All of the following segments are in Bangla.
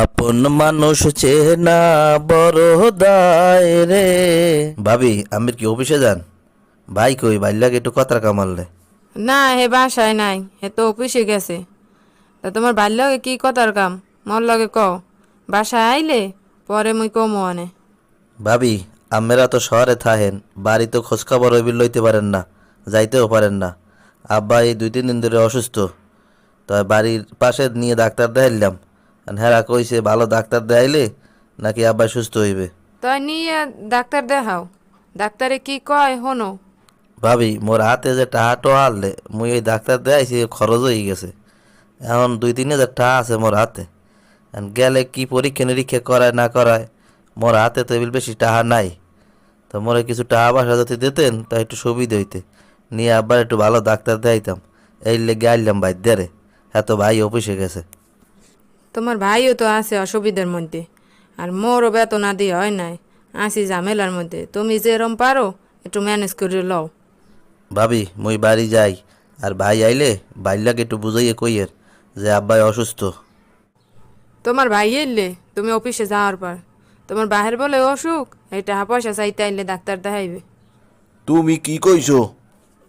আপন মানুষ চেনা বড় দায় রে। ভাবি আমির কি অফিসে যান? ভাই কই ভাই লাগে একটু কথার কামাললে। না, হে বাসায় নাই, হে তো অফিসে গেছে। তা তোমার বাড়ির লগে কি কথার কাম? মোর লগে কও, বাসায় আইলে পরে মুই কমো আনে। ভাবি আমেরা তো শহরে থাহেন, বাড়ি তো খোঁজখবর হইবিল লইতে পারেন না, যাইতেও পারেন না। আব্বা এই 2-3 দিন ধরে অসুস্থ, তো বাড়ির পাশে নিয়ে ডাক্তার দেখাইলাম। হেরা কইছে ভালো ডাক্তার দেখাইলে নাকি আব্বা সুস্থ হইবে। তাই নিয়ে ডাক্তার দেখাও, ডাক্তারে কি কয় হনো। ভাবি মোর হাতে যে টাহাটো হারলে মুই ওই ডাক্তার দেখাইছি খরচ হয়ে গেছে। এখন 2-3 হাজার টাকা আছে মোর হাতে। এখন গেলে কি পরীক্ষা নিরীক্ষা করায় না করায়, মোর হাতে তো এবিল বেশি টাকা নাই। তো মোরে কিছু টাকা পয়সা যদি দিতেন তা একটু সুবিধা হইতে, নিয়ে আবার একটু ভালো ডাক্তার দেখাইতাম। এই লেগে আইলাম ভাই দেরে, এত ভাই অফিসে গেছে। তোমার ভাইও তো আছে অসুবিধার মধ্যে, আর মোরও বেতনা দিয়ে হয় নাই, আসি ঝামেলার মধ্যে। তুমি যেরম পারো একটু ম্যানেজ করে লও। ভাবি মুই বাড়ি যাই, আর ভাই আইলে ভাইলাকে একটু বুঝাইয়ে কইয়ের যে আব্বাই অসুস্থ। তোমার ভাই এলে তুমি অফিসে যাওয়ার পর তোমার বাহের বলে অসুখ, এই টাকা পয়সা চাইতে আইলে ডাক্তার দেখাইবে। তুমি কি কইছো?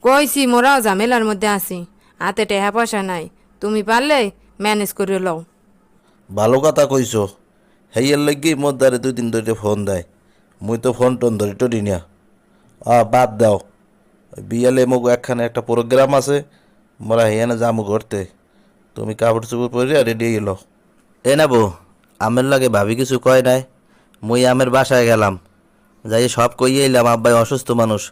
কইছি মোরাও ঝামেলার মধ্যে আছি, হাতে টাকা পয়সা নাই, তুমি পারলে ম্যানেজ করে লও। ভালো কথা কইছো। হেইয়ের লাগি মোর দ্বারে 2 দিন ধরে ফোন দেয়, মুই তো ফোন টোন ধরে টরি না। বাদ দাও, বিয়ালে মোক একখানে একটা প্রোগ্রাম আছে, মোরা হেয়ানে যামু ঘুরতে। তুমি কাপড় চোপড় পরে রেডি গেল। এ না বউ, আমের লাগে ভাবি কিছু কয় নাই। মুই আমের বাসায় গেলাম, যাই সব কইয়ে এলাম আব্বাই অসুস্থ মানুষ।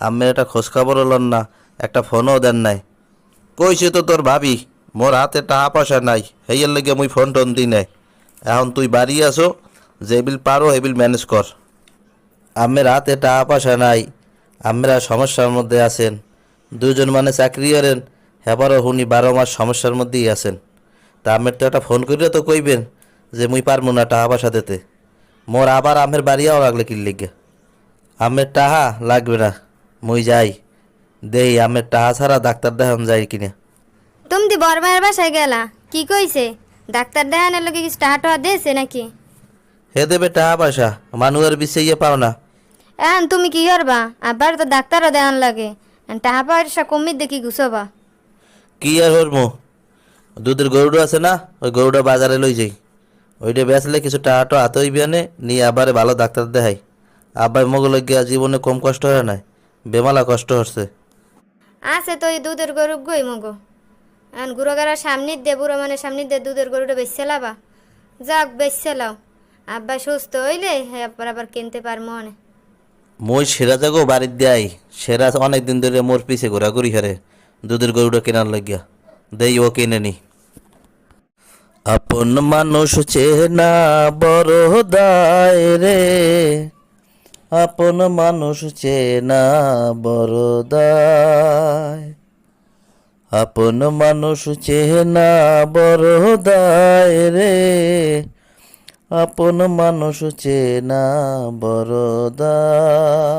আমের একটা খোঁজ খবরও লন না, একটা ফোনও দেন নাই। কইছে তো তোর ভাবি মোর হাতে টাকা পয়সা নাই, হেইয়ের লেগে মুই ফোন টোন দিই নাই। এখন তুই বাড়ি আসো, যে বিল পারো এবিল ম্যানেজ কর। আমের হাতে টাকা পয়সা নাই, আমরা সমস্যার মধ্যে আছেন। দুজন মানে চাকরি করেন, হেবারও হুনি 12 মাস সমস্যার মধ্যেই আছেন। তা আমের তো একটা ফোন করিয়া তো কইবেন যে মুই পারবো না টাকা পয়সা দিতে। মোর আবার আমের বাড়িয়াও লাগলে কি লিগে? আমের টাহা লাগবে না, মুই যাই দেই আমের টাহা ছাড়া ডাক্তার দেখান যায় কিনা। তুমি দি বড় ভাইয়ের বাসায় গেলা, কি কইছে? ডাক্তার দেখানোর লোকে কিছু টাকা টাকা দিয়েছে নাকি? হে দেবে টাকা পয়সা, মানুষের বিষয়ে পাও না। এখন তুমি কি করবা? আবার তো ডাক্তারও দেখান লাগে, টাকা পয়সা কমিয়ে দেখি গুছবা। কি আর হরমু, দুধের গরুটা আছে না, ওই গরুটা বাজারে লই যাই। ওইটা বেচলে কিছু টাকা তো হাতে হইবে আনে, নিয়ে আবারে ভালো ডাক্তার দেখাই। আব্বাই মগল গিয়া জীবনে কম কষ্ট হয় নাই, বেমালা কষ্ট হচ্ছে। আছে তো এই দুধের গরু গই মগো, এখন গুড়োগাড়ার সামনে দে, বুড়ো মানে সামনে দে দুধের গরুটা বেচছে লাবা। যাক বেচছে লাও, আব্বা সুস্থ হইলে হ্যাঁ আবার কিনতে পার মনে। মই সেরা যাগো বাড়ির দেয়, সেরা অনেক দিন ধরে মোর পিছে ঘোরাঘুরি হারে দুধের গরুটা কেনার লাগিয়া। দেই ও কিনে নি। আপন মানুষ চেনা বড় দায় রে। আপন মানুষ চেনা বড় দায়। আপন মানুষ চেনা বড় দায় রে। আপন মানুষ চেনা বড় দায়।